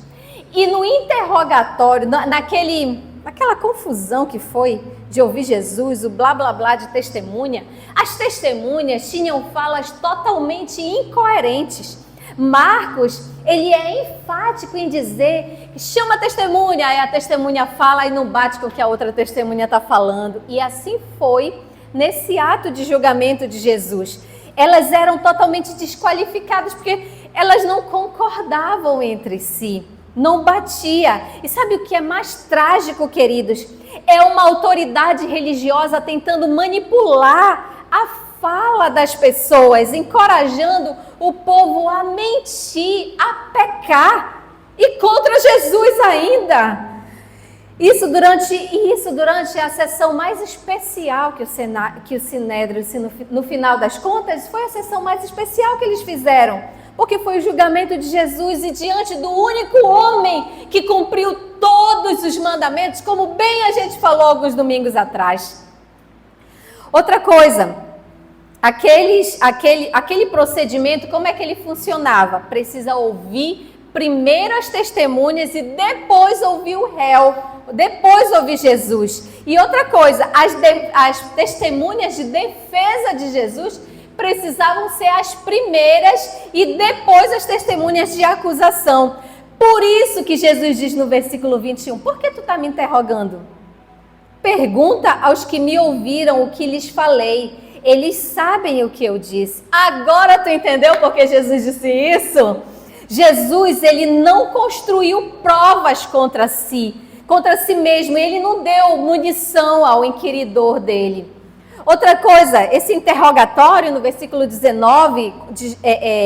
E no interrogatório, naquela confusão que foi de ouvir Jesus, o blá blá blá de testemunha, as testemunhas tinham falas totalmente incoerentes. Marcos, ele é enfático em dizer, chama a testemunha, aí a testemunha fala e não bate com o que a outra testemunha está falando. E assim foi nesse ato de julgamento de Jesus. Elas eram totalmente desqualificadas porque elas não concordavam entre si. Não batia. E sabe o que é mais trágico, queridos? É uma autoridade religiosa tentando manipular a fala das pessoas, encorajando o povo a mentir, a pecar, e contra Jesus ainda. Isso durante a sessão mais especial que o Sinédrio, no final das contas, foi a sessão mais especial que eles fizeram, porque foi o julgamento de Jesus e diante do único homem que cumpriu todos os mandamentos, como bem a gente falou alguns domingos atrás. Outra coisa, aquele procedimento, como é que ele funcionava? Precisa ouvir primeiro as testemunhas e depois ouvir o réu, depois ouvir Jesus. E outra coisa, as testemunhas de defesa de Jesus precisavam ser as primeiras e depois as testemunhas de acusação. Por isso que Jesus diz no versículo 21, por que tu está me interrogando? Pergunta aos que me ouviram o que lhes falei. Eles sabem o que eu disse. Agora tu entendeu por que Jesus disse isso? Jesus, ele não construiu provas contra si mesmo. Ele não deu munição ao inquiridor dele. Outra coisa, esse interrogatório no versículo 19,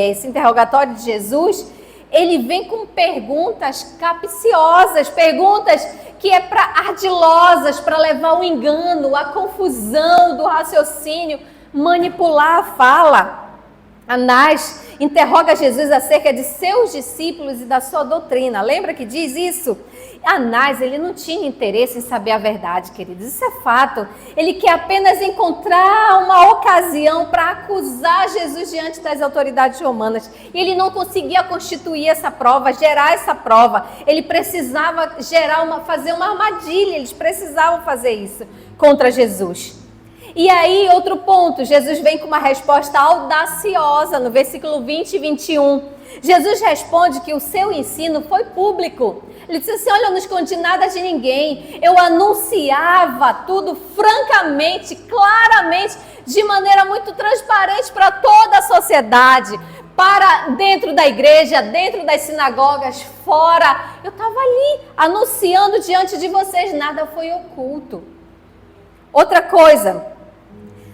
esse interrogatório de Jesus, ele vem com perguntas capciosas, perguntas que é ardilosas, para levar o engano, a confusão do raciocínio, manipular a fala. Anás interroga Jesus acerca de seus discípulos e da sua doutrina. Lembra que diz isso? Anás, ele não tinha interesse em saber a verdade, queridos. Isso é fato. Ele quer apenas encontrar uma ocasião para acusar Jesus diante das autoridades romanas. E ele não conseguia constituir essa prova, gerar essa prova. Ele precisava fazer uma armadilha. Eles precisavam fazer isso contra Jesus. E aí, outro ponto, Jesus vem com uma resposta audaciosa no versículo 20 e 21. Jesus responde que o seu ensino foi público. Ele disse assim, olha, eu não escondi nada de ninguém. Eu anunciava tudo francamente, claramente, de maneira muito transparente para toda a sociedade, para dentro da igreja, dentro das sinagogas, fora. Eu estava ali anunciando diante de vocês, nada foi oculto. Outra coisa,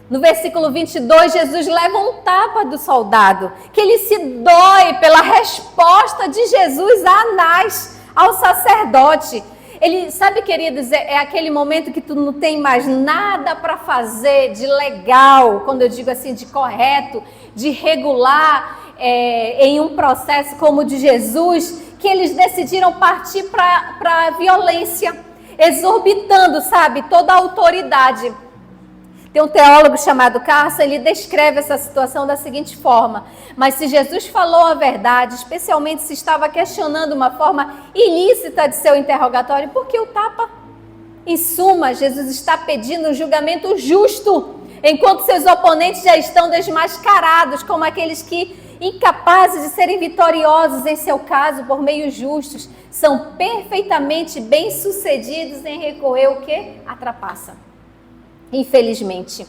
no versículo 22, Jesus leva um tapa do soldado, que ele se dói pela resposta de Jesus a Anás, ao sacerdote. Ele, sabe, queridos, é aquele momento que tu não tem mais nada para fazer de legal, quando eu digo assim, de correto, de regular em um processo como o de Jesus, que eles decidiram partir para a violência, exorbitando, sabe, toda a autoridade. Tem um teólogo chamado Carson, ele descreve essa situação da seguinte forma: mas se Jesus falou a verdade, especialmente se estava questionando uma forma ilícita de seu interrogatório, por que o tapa? Em suma, Jesus está pedindo um julgamento justo, enquanto seus oponentes já estão desmascarados como aqueles que, incapazes de serem vitoriosos em seu caso por meios justos, são perfeitamente bem-sucedidos em recorrer o quê? À trapaça. Infelizmente.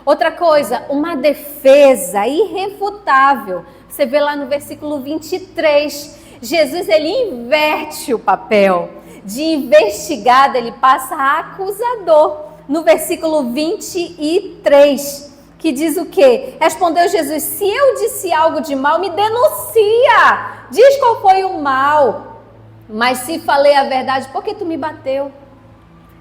Outra coisa, uma defesa irrefutável. Você vê lá no versículo 23, Jesus, ele inverte o papel. De investigado, ele passa a acusador. No versículo 23, que diz o quê? Respondeu Jesus, se eu disse algo de mal, me denuncia. Diz qual foi o mal. Mas se falei a verdade, por que tu me bateu?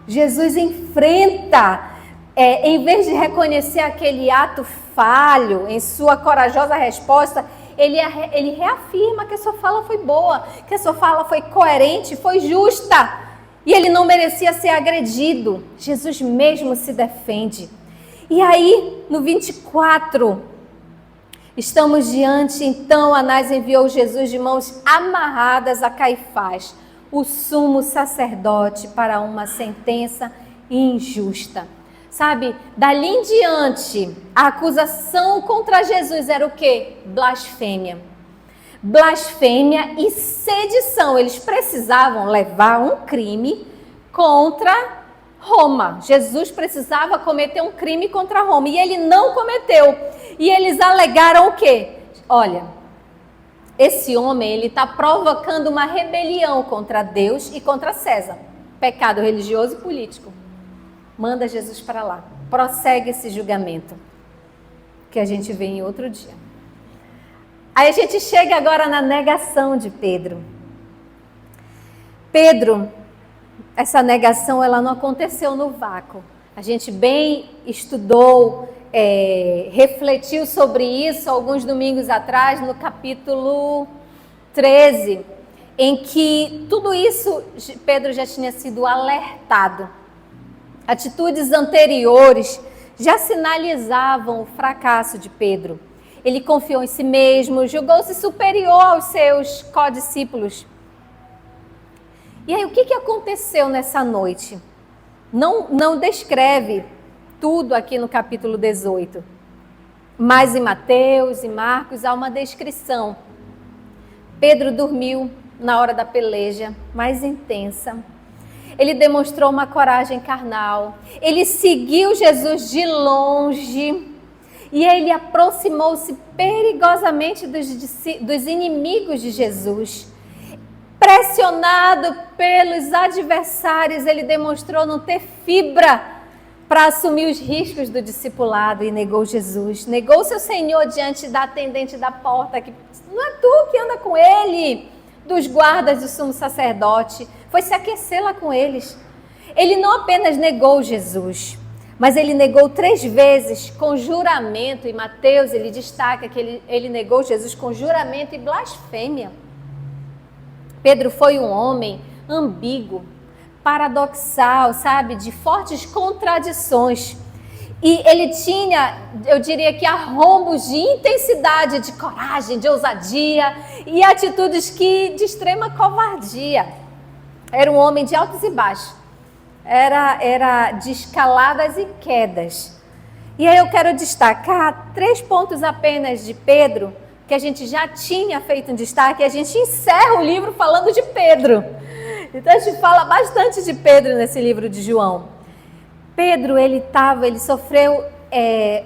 Jesus enfrenta. Em vez de reconhecer aquele ato falho em sua corajosa resposta, ele reafirma que a sua fala foi boa, que a sua fala foi coerente, foi justa, e ele não merecia ser agredido. Jesus mesmo se defende. E aí, no 24, estamos diante, então, Anás enviou Jesus de mãos amarradas a Caifás, o sumo sacerdote, para uma sentença injusta. Sabe, dali em diante, a acusação contra Jesus era o quê? Blasfêmia. Blasfêmia e sedição. Eles precisavam levar um crime contra Roma. Jesus precisava cometer um crime contra Roma e ele não cometeu. E eles alegaram o quê? Olha, esse homem, ele está provocando uma rebelião contra Deus e contra César. Pecado religioso e político. Manda Jesus para lá. Prossegue esse julgamento. que a gente vê em outro dia. Aí a gente chega agora na negação de Pedro. Pedro, essa negação ela não aconteceu no vácuo. A gente bem estudou, refletiu sobre isso alguns domingos atrás, no capítulo 13, em que tudo isso Pedro já tinha sido alertado. Atitudes anteriores já sinalizavam o fracasso de Pedro. Ele confiou em si mesmo, julgou-se superior aos seus codiscípulos. E aí, o que aconteceu nessa noite? Não descreve tudo aqui no capítulo 18, mas em Mateus e Marcos há uma descrição. Pedro dormiu na hora da peleja mais intensa. Ele demonstrou uma coragem carnal. Ele seguiu Jesus de longe. E ele aproximou-se perigosamente dos inimigos de Jesus. Pressionado pelos adversários, ele demonstrou não ter fibra para assumir os riscos do discipulado e negou Jesus. Negou seu Senhor diante da atendente da porta, que não é tu que anda com ele, dos guardas do sumo sacerdote. Foi se aquecer lá com eles. Ele não apenas negou Jesus, mas ele negou 3 vezes com juramento. E Mateus, ele destaca que ele negou Jesus com juramento e blasfêmia. Pedro foi um homem ambíguo, paradoxal, sabe, de fortes contradições. E ele tinha, eu diria que arrombos de intensidade, de coragem, de ousadia e atitudes de extrema covardia. Era um homem de altos e baixos. Era de escaladas e quedas. E aí eu quero destacar 3 pontos apenas de Pedro, que a gente já tinha feito um destaque, e a gente encerra o livro falando de Pedro. Então a gente fala bastante de Pedro nesse livro de João. Pedro, ele sofreu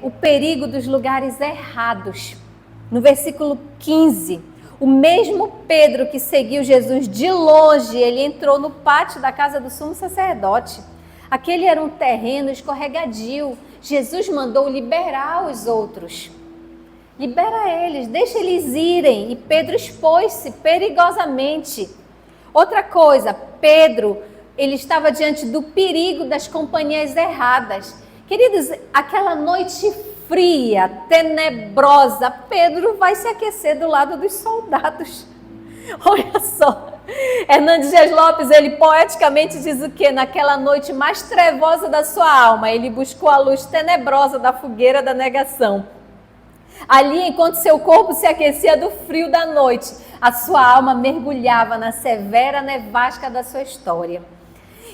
o perigo dos lugares errados. No versículo 15, o mesmo Pedro que seguiu Jesus de longe, ele entrou no pátio da casa do sumo sacerdote. Aquele era um terreno escorregadio. Jesus mandou liberar os outros. Libera eles, deixa eles irem. E Pedro expôs-se perigosamente. Outra coisa, Pedro, ele estava diante do perigo das companhias erradas. Queridos, aquela noite fria, tenebrosa, Pedro vai se aquecer do lado dos soldados. Olha só, Hernandes Dias Lopes, ele poeticamente diz o quê? Naquela noite mais trevosa da sua alma, ele buscou a luz tenebrosa da fogueira da negação. Ali, enquanto seu corpo se aquecia do frio da noite, a sua alma mergulhava na severa nevasca da sua história.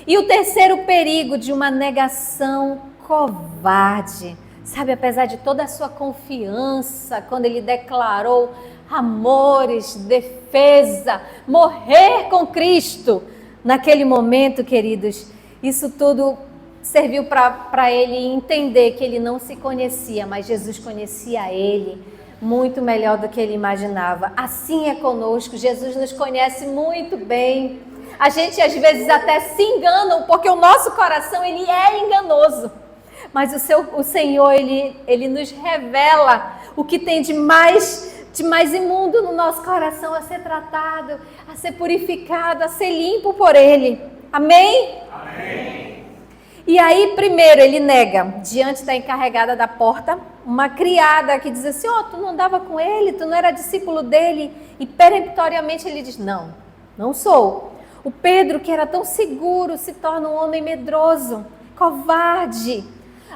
E o terceiro perigo de uma negação covarde, sabe, apesar de toda a sua confiança, quando ele declarou amores, defesa, morrer com Cristo, naquele momento, queridos, isso tudo serviu para ele entender que ele não se conhecia, mas Jesus conhecia ele muito melhor do que ele imaginava. Assim é conosco, Jesus nos conhece muito bem. A gente às vezes até se engana, porque o nosso coração ele é enganoso. Mas o Senhor, ele nos revela o que tem de mais imundo no nosso coração a ser tratado, a ser purificado, a ser limpo por Ele. Amém? Amém. E aí, primeiro, ele nega, diante da encarregada da porta, uma criada que diz assim, tu não andava com ele, tu não era discípulo dele, e peremptoriamente ele diz, não sou. O Pedro, que era tão seguro, se torna um homem medroso, covarde.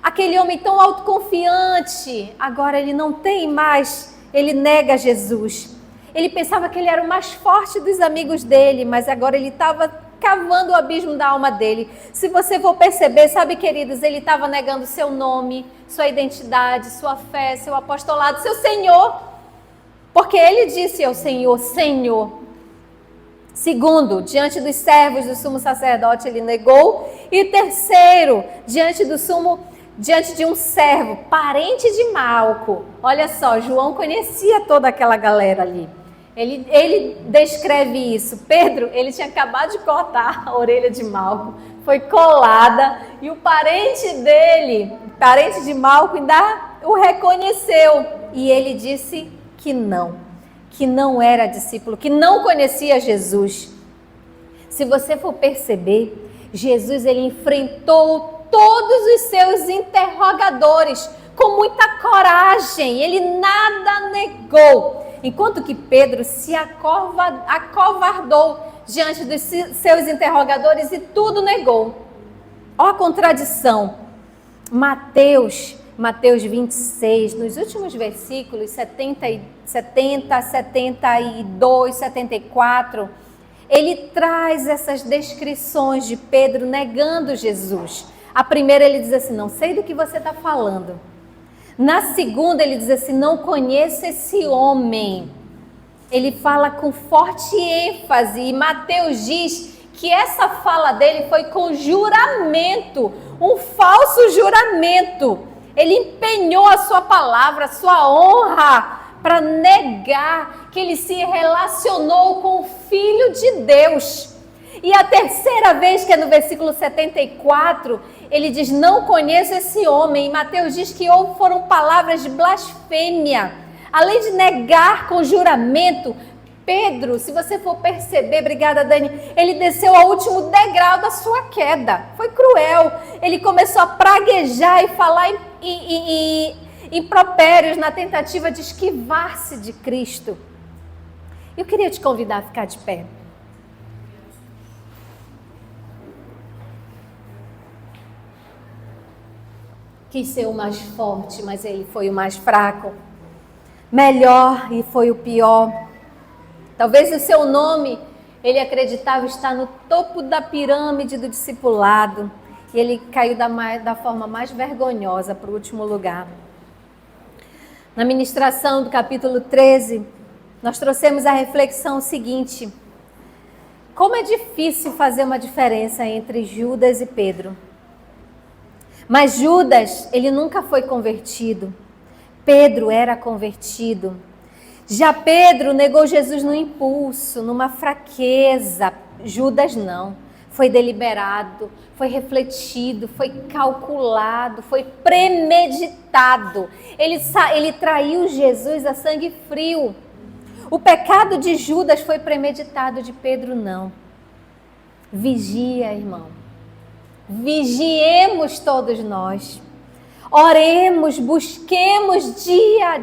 Aquele homem tão autoconfiante, agora ele não tem mais, ele nega Jesus. Ele pensava que ele era o mais forte dos amigos dele, mas agora ele estava cavando o abismo da alma dele. Se você for perceber, sabe, queridos, ele estava negando seu nome, sua identidade, sua fé, seu apostolado, seu Senhor. Porque ele disse ao Senhor, Senhor. Segundo, diante dos servos do sumo sacerdote, ele negou. E terceiro, diante de um servo, parente de Malco. Olha só, João conhecia toda aquela galera ali. Ele descreve isso. Pedro, ele tinha acabado de cortar a orelha de Malco, foi colada, e o parente dele parente de Malco, ainda o reconheceu. E ele disse que não era discípulo, que não conhecia Jesus. Se você for perceber, Jesus ele enfrentou todos os seus interrogadores com muita coragem, ele nada negou, enquanto que Pedro se acovardou diante dos seus interrogadores e tudo negou. Ó a contradição. Mateus 26, nos últimos versículos 70, 72, 74, ele traz essas descrições de Pedro negando Jesus. A primeira ele diz assim, não sei do que você está falando. Na segunda ele diz assim, não conheço esse homem. Ele fala com forte ênfase e Mateus diz que essa fala dele foi com juramento, um falso juramento. Ele empenhou a sua palavra, a sua honra para negar que ele se relacionou com o Filho de Deus. E a terceira vez, que é no versículo 74, ele diz, não conheço esse homem. E Mateus diz que foram palavras de blasfêmia. Além de negar com juramento, Pedro, se você for perceber, obrigada Dani, ele desceu ao último degrau da sua queda. Foi cruel. Ele começou a praguejar e falar impropérios na tentativa de esquivar-se de Cristo. Eu queria te convidar a ficar de pé. Quis ser o mais forte, mas ele foi o mais fraco. Melhor e foi o pior. Talvez o seu nome, ele acreditava estar no topo da pirâmide do discipulado. E ele caiu da forma mais vergonhosa para o último lugar. Na ministração do capítulo 13, nós trouxemos a reflexão seguinte. Como é difícil fazer uma diferença entre Judas e Pedro. Mas Judas, ele nunca foi convertido. Pedro era convertido. Já Pedro negou Jesus no impulso, numa fraqueza. Judas não. Foi deliberado, foi refletido, foi calculado, foi premeditado. Ele traiu Jesus a sangue frio. O pecado de Judas foi premeditado, de Pedro não. Vigia, irmão. Vigiemos todos nós. Oremos, busquemos dia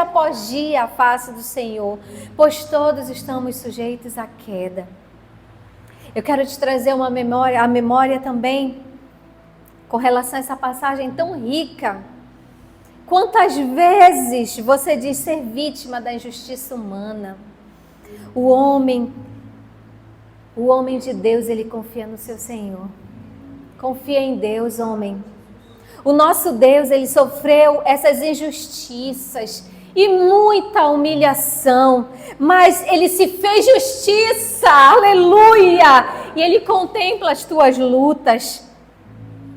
após dia a face do Senhor, pois todos estamos sujeitos à queda. Eu quero te trazer a memória também, com relação a essa passagem tão rica. Quantas vezes você diz ser vítima da injustiça humana? O homem de Deus, ele confia no seu Senhor. Confia em Deus, homem. O nosso Deus, ele sofreu essas injustiças e muita humilhação, mas ele se fez justiça, aleluia! E ele contempla as tuas lutas.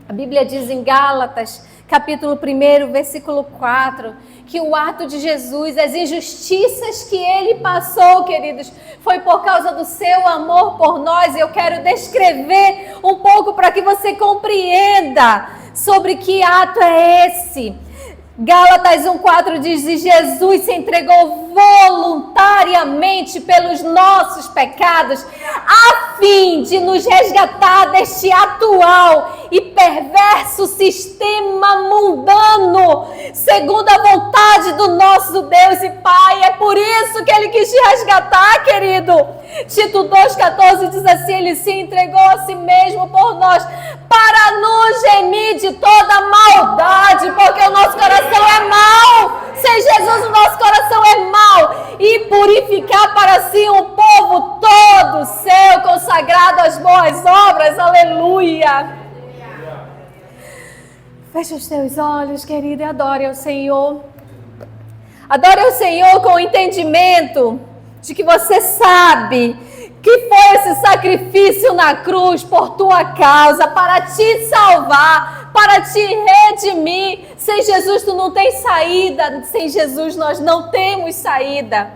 A Bíblia diz em Gálatas, capítulo 1, versículo 4, que o ato de Jesus, as injustiças que ele passou, queridos, foi por causa do seu amor por nós. Eu quero descrever um pouco para que você compreenda sobre que ato é esse. Gálatas 1,4 diz, e Jesus se entregou voluntariamente pelos nossos pecados, a fim de nos resgatar deste atual e perverso sistema mundano, segundo a vontade do nosso Deus e Pai. É por isso que ele quis te resgatar, querido. Tito 2,14 diz assim, ele se entregou a si mesmo por nós, para nos remir de toda maldade, porque o nosso coração é mau. Sem Jesus o nosso coração é mau. E purificar para si um povo todo seu, consagrado às boas obras. Aleluia. Feche os teus olhos, querido, e adore ao Senhor. Adore ao Senhor com o entendimento de que você sabe que foi esse sacrifício na cruz por tua causa, para te salvar, para te redimir. Sem Jesus tu não tens saída, sem Jesus nós não temos saída.